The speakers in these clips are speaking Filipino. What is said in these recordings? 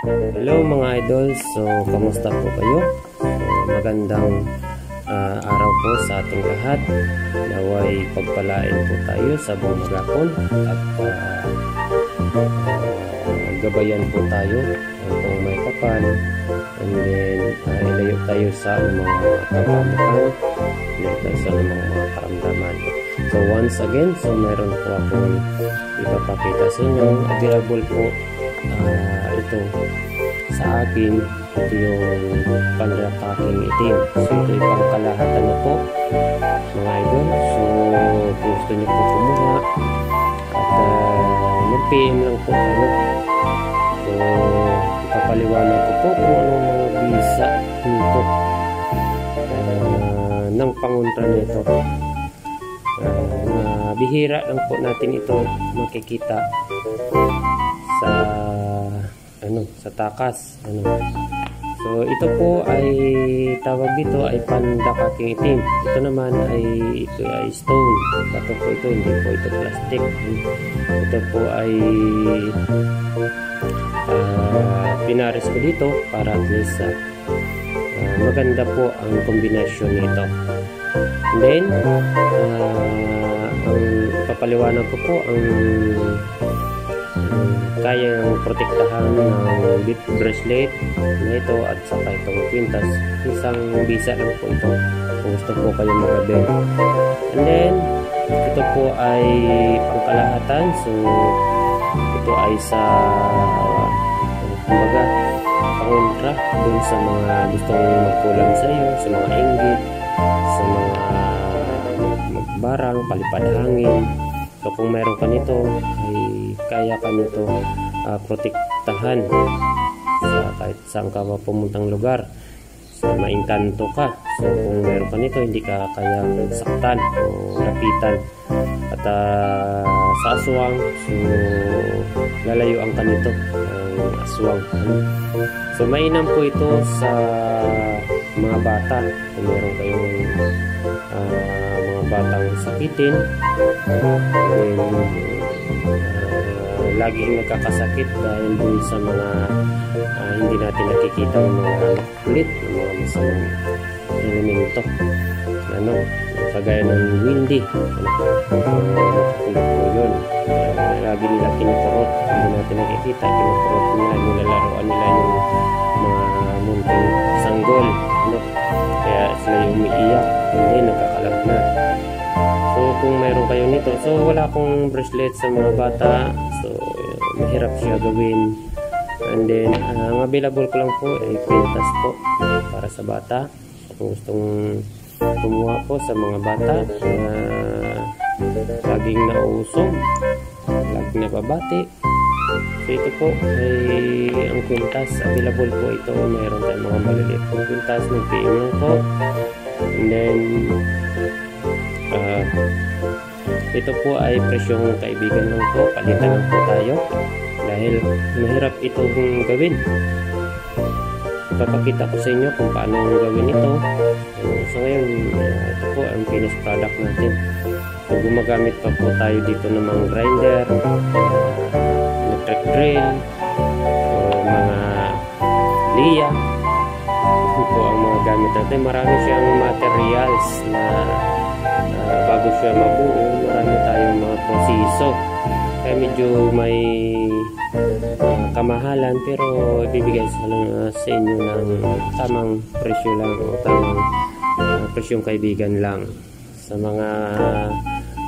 Hello mga idol, so kamusta po kayo? Magandang araw po sa ating lahat. Naway pagpalain po tayo sa buong maghapon at gabayan po tayo kung may kapal, and then ilayo tayo sa mga kapamukan, ilayo tayo sa mga karamdaman. So once again, so meron po akong ipapakita sa inyo. Available po ito sa akin, ito yung panlakaking itim. So ito yung pangkalahatan na po mga idol. So kung gusto nyo po kumuha at mag-PM lang po kayo. So ipapaliwanag ko po kung anong mga bisa nito ng panguntra nito. Bihira lang po natin ito makikita sa sa takas. So ito po ay tawag dito ay pandakaking itim. Ito naman ay stone. Bato po ito, hindi po ito plastic. Ito po ay pinares ko dito para at least maganda po ang kombinasyon nito. And then ang papaliwanag ko po ang kayang protektahan ng bit bracelet na ito at saka itong kwintas. Isang bisa lang po ito kung gusto po kayo mag-avail. And then ito po ay pangkalahatan. So ito ay sa kumbaga pangontra dun sa mga gustong magkulang sa iyo, sa mga inggit, sa mga barang, palipad hangin. So kung mayroon ka nito ay kaya ka nito protektahan sa kahit saan ka pumuntang lugar, sa maingkanto ka. So kung mayroon ka nito, hindi ka kaya saktan o lapitan. At sa aswang, so lalayuan ka nito ang aswang. So mainam po ito sa mga bata. Kung mayroon kayong mga batang sakitin, laging nagkakasakit dahil dun sa mga hindi natin nakikita ng mga kulit, ng mga masamang elemento, kagaya ng windy, makukulit po yun. Lagi nila kinukurot, hindi natin nakikita, kinukurot nila, nilalaroan nila yung mga munting sanggol, kaya sila yung umiiyak, hindi nagkakalap na. So kung mayroon kayo nito, so wala akong bracelet sa mga bata, so mahirap siya gawin. And then ang available ko lang po ay kwintas po para sa bata. So kung gustong kumuha po sa mga bata na laging nauusog, laging nababati, so ito po ay ang kwintas. Available po ito, mayroon tayong mga maliliit po kwintas, mag-PM lang po. And then ito po ay presyong kaibigan lang po, palitan lang po tayo dahil mahirap itong gawin. Ipapakita ko sa inyo kung paano gawin ito. So ngayon, ito po ang finished product natin. So gumagamit pa po tayo dito ng mga grinder, electric drill, o mga liya. Ito po ang mga gamit natin. Marami siyang materials na bago siya mabuo, marami tayong mga proseso. Kaya medyo may kamahalan, pero ibibigay sa inyo ng tamang presyo lang o tamang presyong kaibigan lang. Sa mga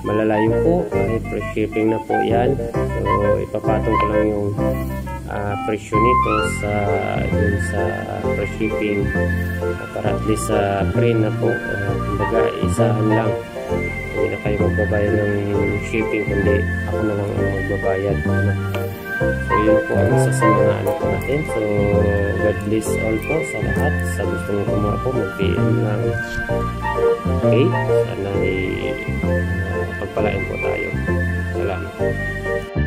malalayo po ay free shipping na po yan. So ipapatong ko lang yung presyo nito sa free shipping para at least sa print na po, kumbaga isahan lang, hindi na kayo magbabayad ng shipping, kundi ako na lang ang magbabayad. So yun po ang isa sa mga po natin. So God bless all po sa lahat. Sa gustong kumuha po, mag-PM lang. Okay, sana pagpalain po tayo. Salamat.